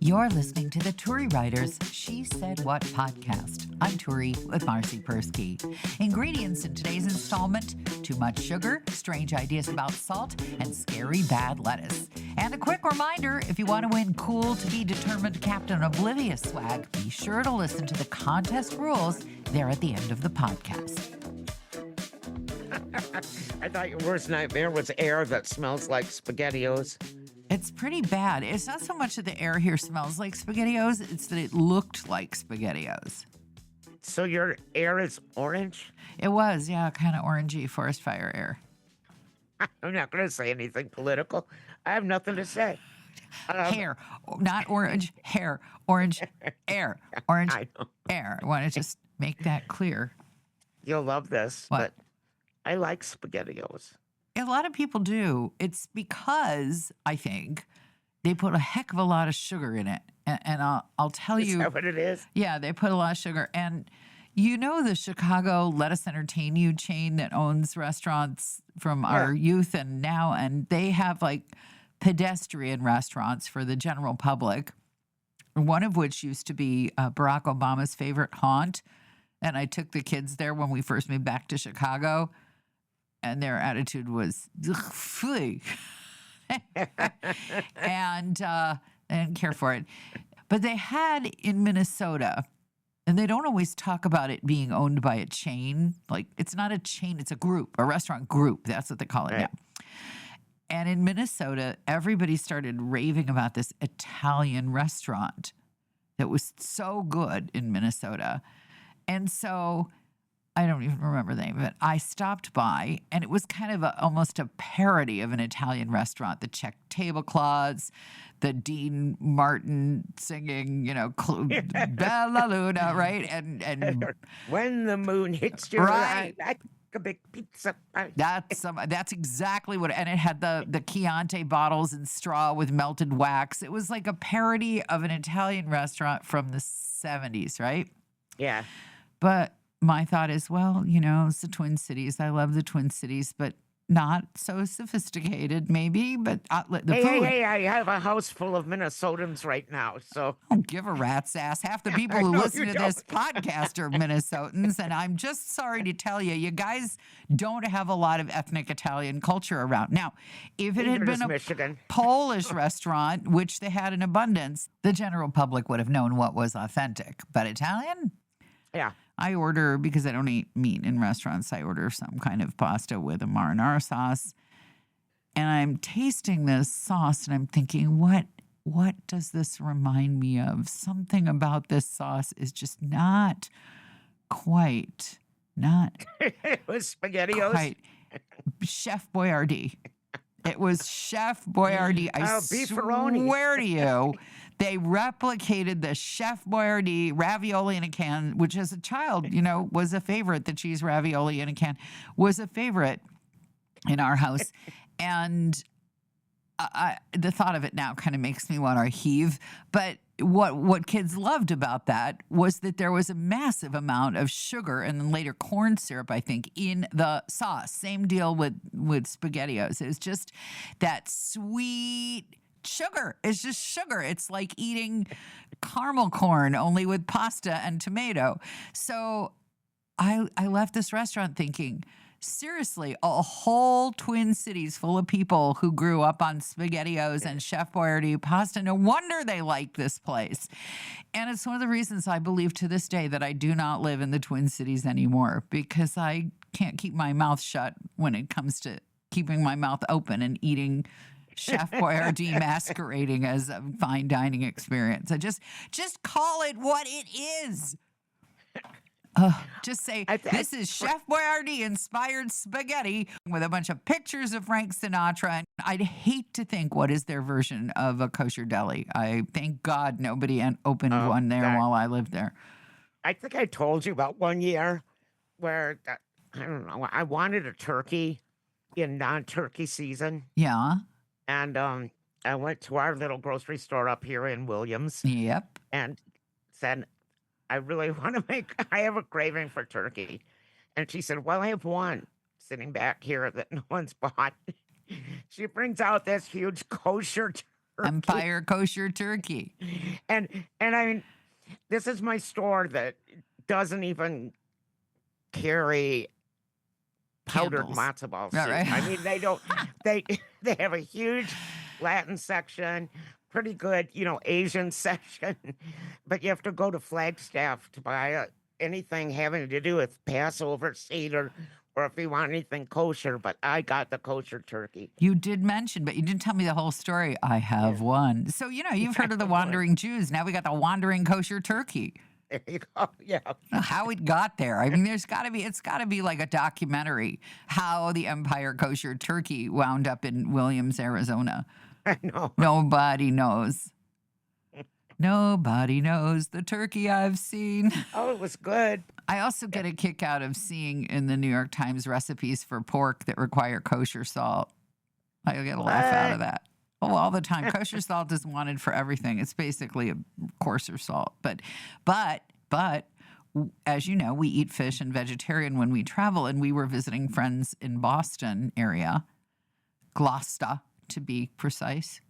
You're listening to the Turi Ryder's She Said What podcast. I'm Turi with Marcy Persky. Ingredients in today's installment: too much sugar, strange ideas about salt, and scary bad lettuce. And a quick reminder, if you want to win cool to be determined Captain Oblivious swag, be sure to listen to the contest rules there at the end of the podcast. I thought your worst nightmare was air that smells like SpaghettiOs. It's pretty bad. It's not so much that the air here smells like SpaghettiOs, it's that it looked like SpaghettiOs. So your air is orange? It was, yeah, kind of orangey forest fire air. I'm not going to say anything political. I have nothing to say. Hair, not orange, hair, orange, air, orange, I know. air. I want to just make that clear. You'll love this, What? but I like SpaghettiOs. A lot of people do. It's because, I think, they put a heck of a lot of sugar in it. And I'll tell Is you. that what it is? Yeah, they put a lot of sugar. And you know the Chicago Let Us Entertain You chain that owns restaurants from our youth and now, and they have like pedestrian restaurants for the general public, one of which used to be Barack Obama's favorite haunt. And I took the kids there when we first moved back to Chicago, and their attitude was, "Phew." And I didn't care for it. But they had in Minnesota, and they don't always talk about it being owned by a chain. Like, it's not a chain, it's a group, a restaurant group. That's what they call it now. And in Minnesota, everybody started raving about this Italian restaurant that was so good in Minnesota. And so I don't even remember the name of it. I stopped by, and it was kind of almost a parody of an Italian restaurant. The check tablecloths, the Dean Martin singing, Bella Luna, right? And When the moon hits your eye like a big pizza pie. That's exactly what. And it had the Chianti bottles and straw with melted wax. It was like a parody of an Italian restaurant from the 70s, right? Yeah. But my thought is, well, it's the Twin Cities. I love the Twin Cities, but not so sophisticated, maybe. But the food. Hey, I have a house full of Minnesotans right now, so. Don't give a rat's ass. Half the people who listen to this podcast are Minnesotans, and I'm just sorry to tell you, you guys don't have a lot of ethnic Italian culture around. Now, if it had been a Michigan. Polish restaurant, which they had in abundance, the general public would have known what was authentic. But Italian? Yeah. I order, because I don't eat meat in restaurants, I order some kind of pasta with a marinara sauce. And I'm tasting this sauce and I'm thinking, what does this remind me of? Something about this sauce is just not quite. It was SpaghettiOs. Quite. Chef Boyardee. It was Chef Boyardee. I beefaroni. swear to you, they replicated the Chef Boyardee ravioli in a can, which as a child, was a favorite. The cheese ravioli in a can was a favorite in our house. And the thought of it now kind of makes me want to heave. But what kids loved about that was that there was a massive amount of sugar and then later corn syrup, I think, in the sauce. Same deal with SpaghettiOs. It was just that sweet sugar. It's just sugar. It's like eating caramel corn, only with pasta and tomato. So I left this restaurant thinking, seriously, a whole Twin Cities full of people who grew up on SpaghettiOs and Chef Boyardee pasta. No wonder they like this place. And it's one of the reasons I believe to this day that I do not live in the Twin Cities anymore, because I can't keep my mouth shut when it comes to keeping my mouth open and eating Chef Boyardee masquerading as a fine dining experience. I just call it what it is. Just say, this is Chef Boyardee inspired spaghetti with a bunch of pictures of Frank Sinatra. And I'd hate to think what is their version of a kosher deli. I thank God nobody opened one there while I lived there. I think I told you about one year where, I don't know, I wanted a turkey in non-turkey season. Yeah. And I went to our little grocery store up here in Williams. Yep. And said, I really want to I have a craving for turkey. And she said, well, I have one sitting back here that no one's bought. She brings out this huge kosher turkey. Empire Kosher Turkey. And I mean, this is my store that doesn't even carry powdered Candles. matzo ball All soup. right. I mean, they don't. They they have a huge Latin section, pretty good, Asian section, but you have to go to Flagstaff to buy anything having to do with Passover, Seder, or if you want anything kosher. But I got the kosher turkey. You did mention, but you didn't tell me the whole story. I have one. So, you've heard of the wandering Jews. Now we got the wandering kosher turkey. There you go. Yeah. How it got there. I mean, it's got to be like a documentary how the Empire Kosher Turkey wound up in Williams, Arizona. I know. Nobody knows. Nobody knows the turkey I've seen. Oh, it was good. I also get a kick out of seeing in the New York Times recipes for pork that require kosher salt. I get a laugh out of that. Oh, all the time. Kosher salt is wanted for everything. It's basically a coarser salt. But as you know, we eat fish and vegetarian when we travel, and we were visiting friends in Boston area, Gloucester to be precise.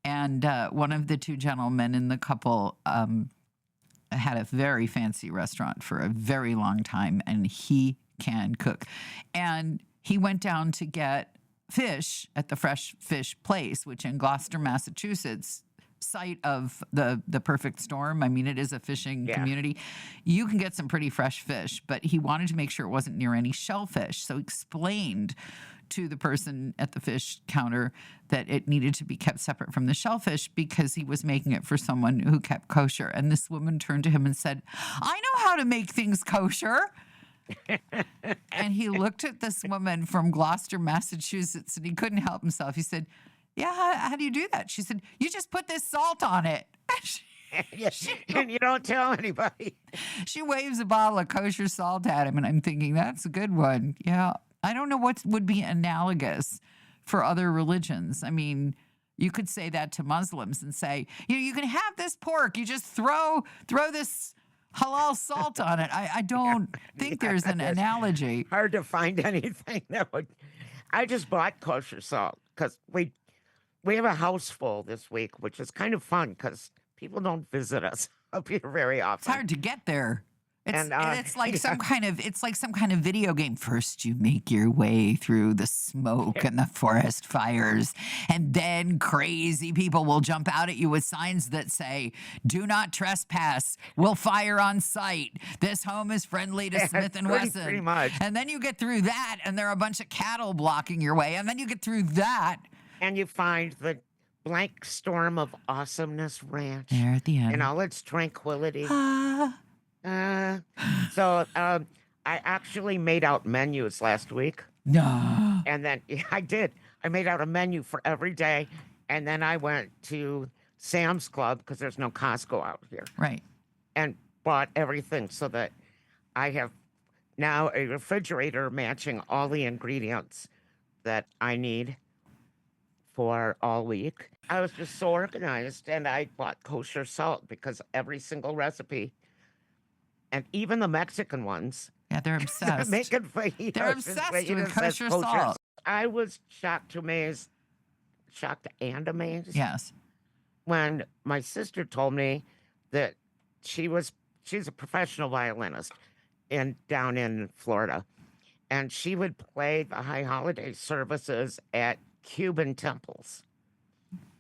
And one of the two gentlemen in the couple had a very fancy restaurant for a very long time, and he can cook. And he went down to get fish at the Fresh Fish Place, which in Gloucester, Massachusetts, site of the perfect storm. I mean, it is a fishing community. You can get some pretty fresh fish, but he wanted to make sure it wasn't near any shellfish. So he explained to the person at the fish counter that it needed to be kept separate from the shellfish because he was making it for someone who kept kosher. And this woman turned to him and said, "I know how to make things kosher." And he looked at this woman from Gloucester, Massachusetts, and he couldn't help himself. He said, "Yeah, how do you do that?" She said, "You just put this salt on it." And you don't tell anybody. She waves a bottle of kosher salt at him, and I'm thinking, that's a good one. Yeah. I don't know what would be analogous for other religions. I mean, you could say that to Muslims and say, you can have this pork. You just throw this halal salt on it. I don't think there's an analogy. Hard to find anything that would. I just bought kosher salt because we have a house full this week, which is kind of fun because people don't visit us up here very often. It's hard to get there. And, It's like some kind of video game. First, you make your way through the smoke and the forest fires, and then crazy people will jump out at you with signs that say, "Do not trespass. We'll fire on sight. This home is friendly to Smith and Wesson." Pretty much. And then you get through that, and there are a bunch of cattle blocking your way. And then you get through that, and you find the Blank Storm of Awesomeness Ranch there at the end, in all its tranquility. So I actually made out menus last week. No. And then I did. I made out a menu for every day. And then I went to Sam's Club because there's no Costco out here. Right. And bought everything so that I have now a refrigerator matching all the ingredients that I need for all week. I was just so organized, and I bought kosher salt because every single recipe, and even the Mexican ones, Yeah, they're obsessed. make it fajitas. They're obsessed with kosher salt. I was shocked and amazed Yes. when my sister told me that she's a professional violinist down in Florida, and she would play the high holiday services at Cuban temples.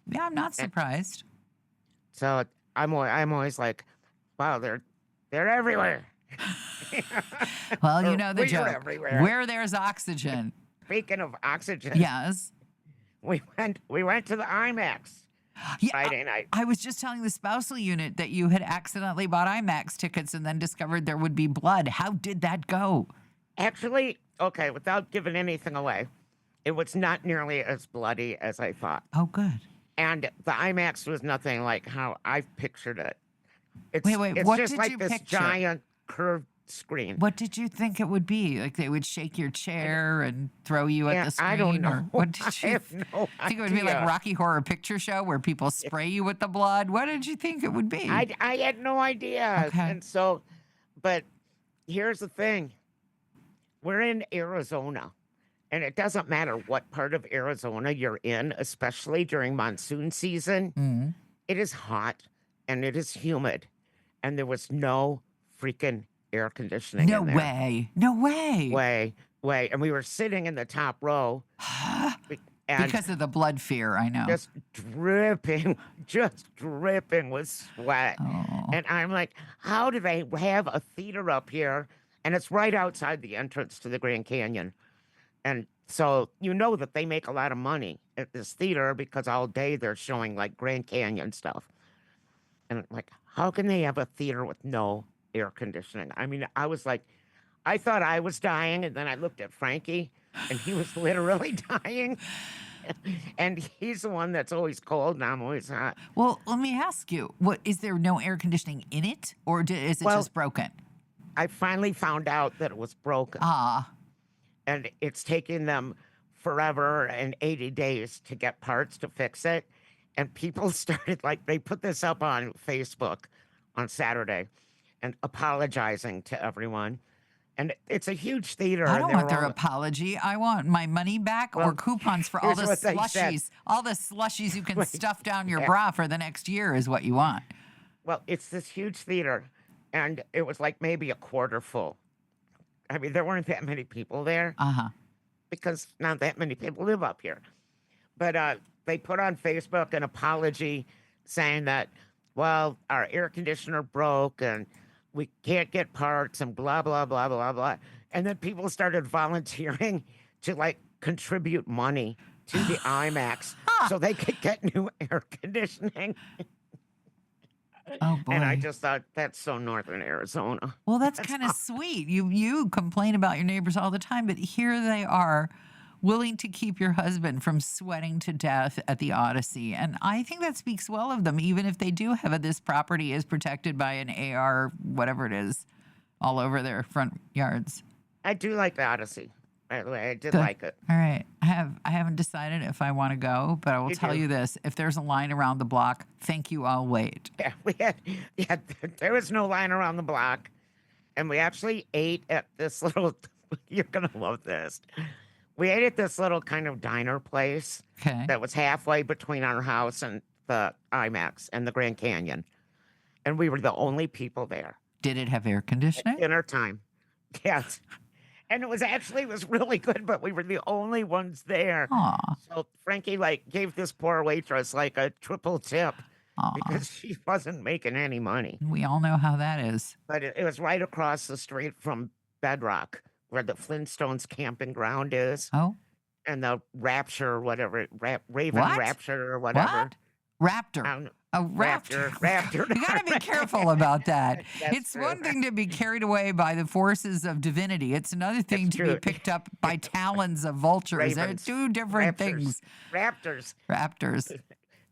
Yeah, I'm not surprised. So I'm always like, wow, they're everywhere. Well, you Or know the we're joke. everywhere. Where there's oxygen. Speaking of oxygen, Yes. we went to the IMAX Yeah, Friday night. I was just telling the spousal unit that you had accidentally bought IMAX tickets and then discovered there would be blood. How did that go? Actually, okay, without giving anything away, it was not nearly as bloody as I thought. Oh, good. And the IMAX was nothing like how I pictured it. It's, Wait, it's what just did like you this picture? giant curved screen. What did you think it would be? Like they would shake your chair and throw you at the screen? I don't know. Or what did I you have no think it would be like idea. Rocky Horror Picture Show where people spray you with the blood? What did you think it would be? I had no idea. Okay. And so, but here's the thing. We're in Arizona, And it doesn't matter what part of Arizona you're in, especially during monsoon season. Mm. It is hot and it is humid, and there was no freaking air conditioning No in there. way. No way. Way. And we were sitting in the top row and Because of the blood fear, I know. just dripping with sweat. Oh. And I'm like, how do they have a theater up here? And it's right outside the entrance to the Grand Canyon. And so you know that they make a lot of money at this theater because all day they're showing like Grand Canyon stuff. And I'm like, how can they have a theater with no air conditioning? I mean, I was like, I thought I was dying, and then I looked at Frankie, and he was literally dying. And he's the one that's always cold, and I'm always hot. Well, let me ask you, what is there no air conditioning in it, or is it Well, just broken? I finally found out that it was broken, Ah, and it's taking them forever and 80 days to get parts to fix it. And people started like they put this up on Facebook on Saturday and apologizing to everyone. And it's a huge theater, I and don't they want were their all apology. I want my money back or well. coupons for all Here's the what they said. slushies. All the slushies you can Wait, stuff down your yeah. bra for the next year is what you want. Well, it's this huge theater, and it was like maybe a quarter full. I mean, there weren't that many people there Uh-huh. because not that many people live up here. But they put on Facebook an apology saying that, well, our air conditioner broke and we can't get parts and blah, blah, blah, blah, blah. And then people started volunteering to like contribute money to the IMAX so they could get new air conditioning. Oh And I boy. just thought that's so northern Arizona. Well, that's That's kind of sweet. You complain about your neighbors all the time, but here they are willing to keep your husband from sweating to death at the Odyssey. And I think that speaks well of them, even if they do have this property is protected by an AR, whatever it is, all over their front yards. I do like the Odyssey. By the way, I did Good. like it. All right. I haven't decided if I want to go, but I will You tell do. you this. If there's a line around the block, thank you, I'll wait. Yeah, there was no line around the block. And we actually ate at this little, you're going to love this. We ate at this little kind of diner place Okay. that was halfway between our house and the IMAX and the Grand Canyon. And we were the only people there. Did it have air conditioning? Dinner time. Yes. And it was really good, but we were the only ones there. Aw. So Frankie like gave this poor waitress like a triple tip Aw. because she wasn't making any money. We all know how that is. But it was right across the street from Bedrock, where the Flintstones camping ground is, Oh, and the Rapture, whatever, Raven What? Rapture or whatever. what? Raptor. Um, A raptor. Raptor. You got to be careful about that. That's It's true. one thing to be carried away by the forces of divinity. It's another thing That's to be true. picked up by talons of vultures. They're Ravens. two different Raptors. things. Raptors. Raptors.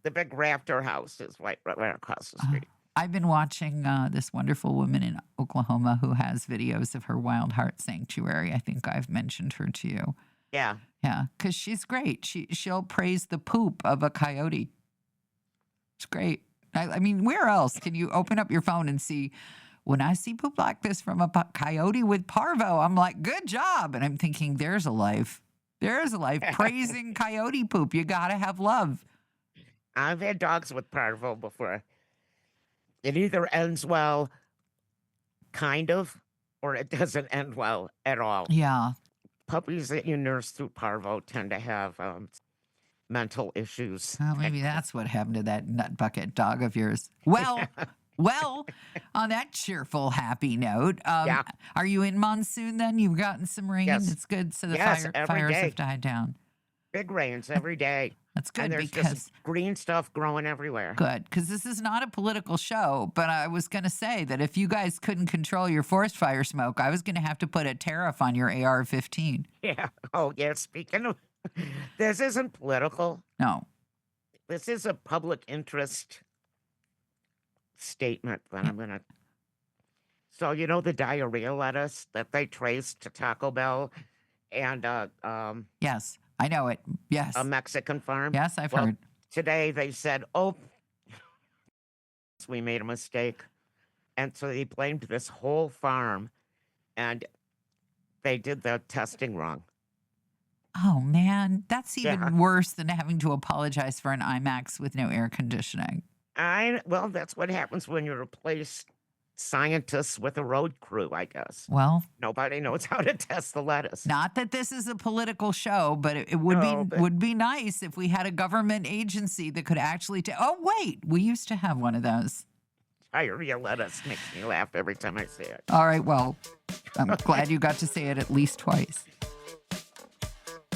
The big Raptor house is right across the street. I've been watching this wonderful woman in Oklahoma who has videos of her Wild Heart Sanctuary. I think I've mentioned her to you. Yeah. Yeah, because she's great. She'll praise the poop of a coyote. It's great. I mean, where else can you open up your phone and see, when I see poop like this from a coyote with parvo, I'm like, good job. And I'm thinking, there's a life. There's a life. Praising coyote poop. You got to have love. I've had dogs with parvo before. It either ends well, kind of, or it doesn't end well at all. Yeah. Puppies that you nurse through parvo tend to have mental issues. Well, maybe that's what happened to that nut bucket dog of yours. Well, on that cheerful, happy note, Yeah. are you in monsoon then? You've gotten some rain. Yes. It's good. So the Yes, every fires day. have died down. Big rains every day. That's good And there's because just green stuff growing everywhere. good because this is not a political show. But I was going to say that if you guys couldn't control your forest fire smoke, I was going to have to put a tariff on your AR-15. Yeah. Oh, yeah. Speaking of, this isn't political. No. This is a public interest statement that I'm going to. So, you know, the diarrhea lettuce that they traced to Taco Bell and Yes, I know it. Yes. a Mexican farm? Yes, I've Well, heard. Today they said, oh, we made a mistake. And so they blamed this whole farm and they did the testing wrong. Oh, man, that's Yeah. even worse than having to apologize for an IMAX with no air conditioning. Well, that's what happens when you replace scientists with a road crew, I guess. Well, Nobody knows how to test the lettuce. not that this is a political show, but it would be No, but would be nice if we had a government agency that could actually oh, wait, we used to have one of those. diarrhea lettuce makes me laugh every time I say it. All right, well, I'm glad you got to say it at least twice.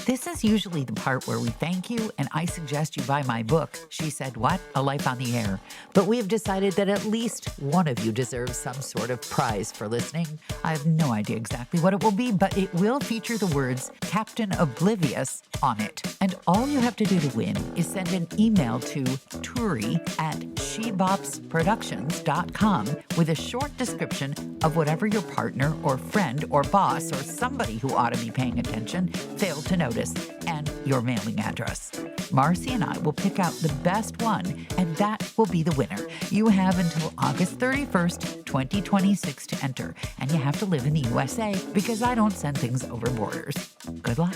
This is usually the part where we thank you and I suggest you buy my book, She Said What? A Life on the Air. But we have decided that at least one of you deserves some sort of prize for listening. I have no idea exactly what it will be, but it will feature the words Captain Oblivious on it. And all you have to do to win is send an email to Turi at shebopsproductions.com with a short description of whatever your partner or friend or boss or somebody who ought to be paying attention failed to notice, and your mailing address. Marcy and I will pick out the best one, and that will be the winner. You have until August 31st, 2026 to enter, and you have to live in the USA because I don't send things over borders. Good luck.